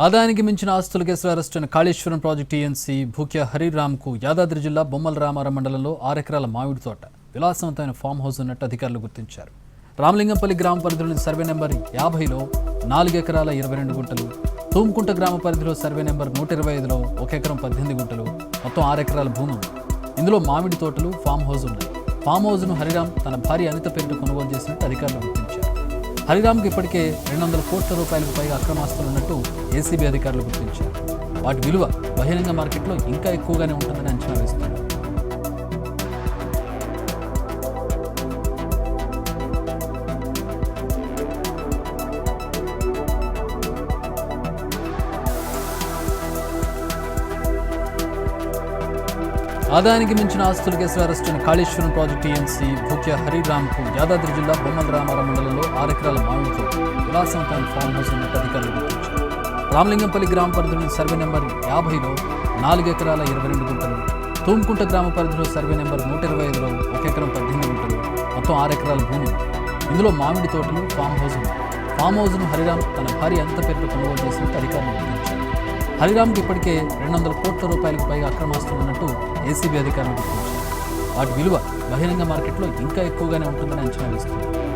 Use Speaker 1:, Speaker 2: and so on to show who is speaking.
Speaker 1: ఆదాయానికి మించిన ఆస్తుల కేసులో అరెస్ట్ అయిన కాళేశ్వరం ప్రాజెక్టు టీఎన్సీ భూక్యా హరిరామ్కు యాదాద్రి జిల్లా బొమ్మల రామారం మండలంలో 6 ఎకరాల మామిడి తోట, విలాసవంతమైన ఫామ్ హౌస్ ఉన్నట్టు అధికారులు గుర్తించారు. రామలింగంపల్లి గ్రామ పరిధిలోని సర్వే నెంబర్ 50లో 4 ఎకరాల 22 గుంటలు, తూమ్కుంట గ్రామ పరిధిలో సర్వే నెంబర్ 125లో 1 ఎకరం 18 గుంటలు, మొత్తం 6 ఎకరాల భూమి ఉంది. ఇందులో మామిడి తోటలు, ఫామ్ హౌస్ ఉన్నాయి. ఫామ్ హౌస్ను హరిరామ్ తన భార్య అనిత పేరుతో కొనుగోలు చేసినట్టు అధికారులు గుర్తించారు. హరిరామ్కి ఇప్పటికే 200 కోట్ల రూపాయలకు పైగా అక్రమాస్తులు ఉన్నట్టు ఏసీబీ అధికారులు గుర్తించారు. వాటి విలువ బహిరంగ మార్కెట్లో ఇంకా ఎక్కువగానే ఉంటుందని అంచనా వేస్తున్నారు. ఆదాయానికి మించిన ఆస్తుల కేసులో అరెస్ట్ అయిన కాళేశ్వరం ప్రాజెక్టు టీఎన్సీ భూక్యా హరిరామ్కు యాదాద్రి జిల్లా బొమ్మల రామారం మండలంలో 6 ఎకరాల మామిడి తోట, విలాసవంతమైన ఫామ్ హౌస్ ఉన్నట్టు అధికారులు గుర్తించారు. రామలింగంపల్లి గ్రామ పరిధిలోని సర్వే నెంబర్ 50లో 4 ఎకరాల 22 గుంటలు, తూమ్కుంట గ్రామ పరిధిలో సర్వే నెంబర్ 125లో 1 ఎకరం 18 గుంటలు, మొత్తం 6 ఎకరాల భూమి. ఇందులో మామిడి తోటలు, ఫామ్ హౌస్ ఉన్నాయి. ఫామ్ హౌస్ను హరిరామ్ తన భార్య అనిత పేరుతో కొనుగోలు చేసినట్టు అధికారులు గుర్తించారు. హరిరామ్కి ఇప్పటికే 200 కోట్ల రూపాయలకు పైగా అక్రమాస్తులు ఉన్నట్టు ఏసీబీ అధికారులు గుర్తించారు. వాటి విలువ బహిరంగ మార్కెట్లో ఇంకా ఎక్కువగానే ఉంటుందని అంచనా వేస్తున్నారు.